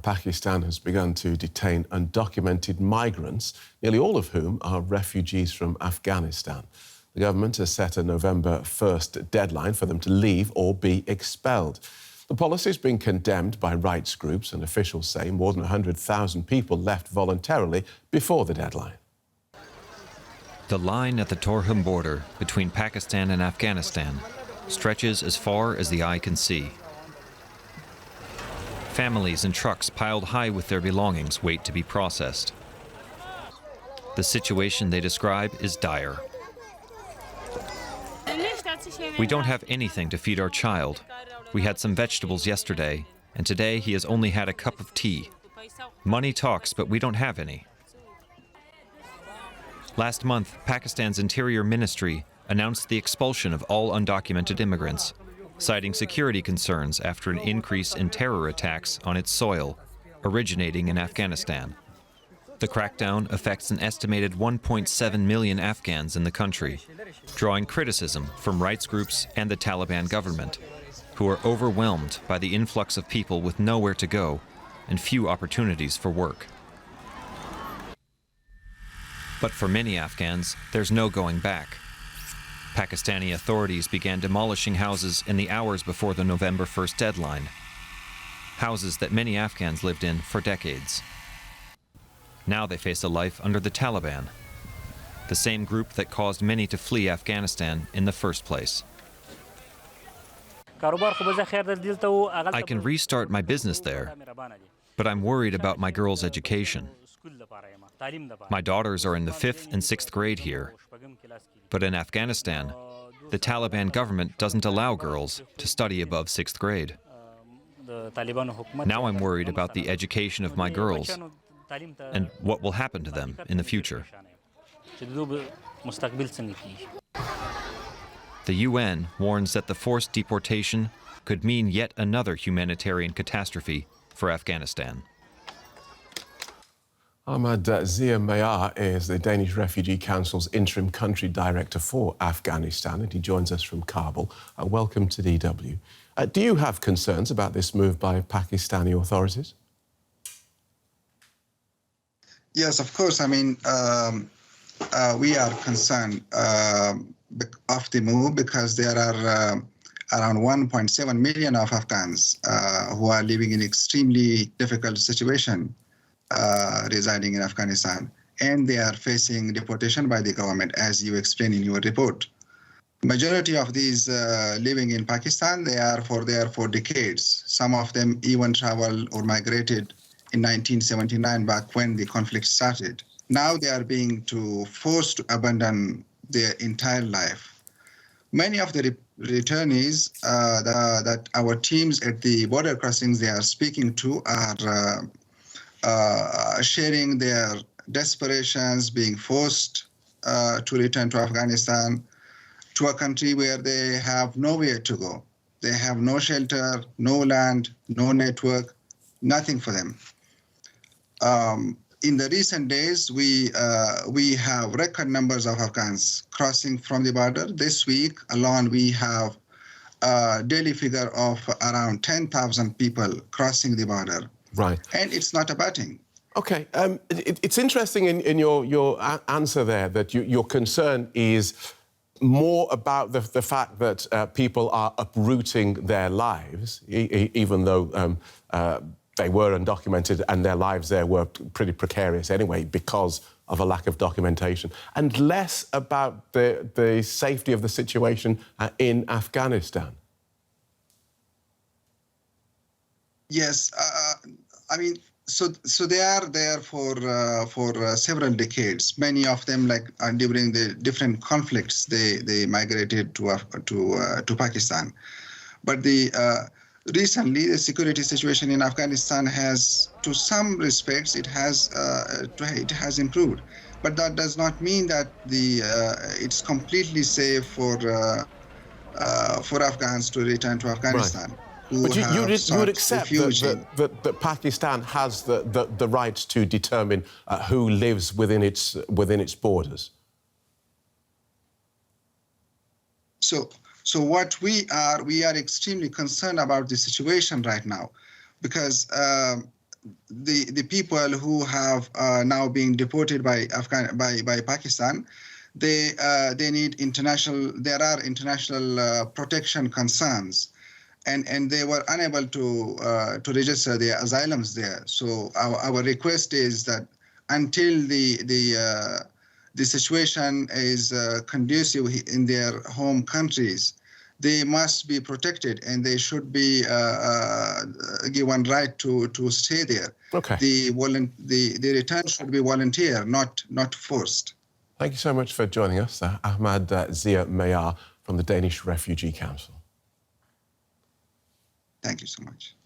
Pakistan has begun to detain undocumented migrants, nearly all of whom are refugees from Afghanistan. The government has set a November 1st deadline for them to leave or be expelled. The policy has been condemned by rights groups, and officials say more than 100,000 people left voluntarily before the deadline. The line at the Torkham border between Pakistan and Afghanistan stretches as far as the eye can see. Families and trucks piled high with their belongings wait to be processed. The situation they describe is dire. We don't have anything to feed our child. We had some vegetables yesterday, and today he has only had a cup of tea. Money talks, but we don't have any. Last month, Pakistan's Interior Ministry announced the expulsion of all undocumented immigrants, citing security concerns after an increase in terror attacks on its soil, originating in Afghanistan. The crackdown affects an estimated 1.7 million Afghans in the country, drawing criticism from rights groups and the Taliban government, who are overwhelmed by the influx of people with nowhere to go and few opportunities for work. But for many Afghans, there's no going back. Pakistani authorities began demolishing houses in the hours before the November 1st deadline. Houses that many Afghans lived in for decades. Now they face a life under the Taliban, the same group that caused many to flee Afghanistan in the first place. I can restart my business there, but I'm worried about my girls' education. My daughters are in the 5th and 6th grade here. But in Afghanistan, the Taliban government doesn't allow girls to study above 6th grade. Now I'm worried about the education of my girls and what will happen to them in the future. The UN warns that the forced deportation could mean yet another humanitarian catastrophe for Afghanistan. Ahmad Zia Mayar is the Danish Refugee Council's interim country director for Afghanistan, and he joins us from Kabul. Welcome to DW. Do you have concerns about this move by Pakistani authorities? Yes, of course. I mean, we are concerned of the move because there are around 1.7 million of Afghans who are living in extremely difficult situation. Residing in Afghanistan, and they are facing deportation by the government, as you explain in your report. Majority of these living in Pakistan, they are there for decades. Some of them even traveled or migrated in 1979, back when the conflict started. Now they are being forced to abandon their entire life. Many of the returnees that our teams at the border crossings they are speaking to are sharing their desperations, being forced to return to Afghanistan, to a country where they have nowhere to go. They have no shelter, no land, no network, nothing for them. In the recent days, we have record numbers of Afghans crossing from the border. This week alone, we have a daily figure of around 10,000 people crossing the border. Right. And it's not abating. OK. It's interesting in your answer there that your concern is more about the fact that people are uprooting their lives, even though they were undocumented and their lives there were pretty precarious anyway because of a lack of documentation, and less about the safety of the situation in Afghanistan. Yes. I mean, so they are there for several decades. Many of them, during the different conflicts, they migrated to Pakistan. But recently, the security situation in Afghanistan has, to some respects, it has improved. But that does not mean that it's completely safe for Afghans to return to Afghanistan. Right. But you would accept that Pakistan has the right to determine who lives within its borders? So what we are extremely concerned about the situation right now, because the people who have now been deported by Pakistan, they need international. There are international protection concerns, and they were unable to register their asylums there. So our request is that until the situation is conducive in their home countries, they must be protected and they should be given right to stay there. Okay. The return should be volunteer, not forced. Thank you so much for joining us, Ahmad Zia Mayar from the Danish Refugee Council. Thank you so much.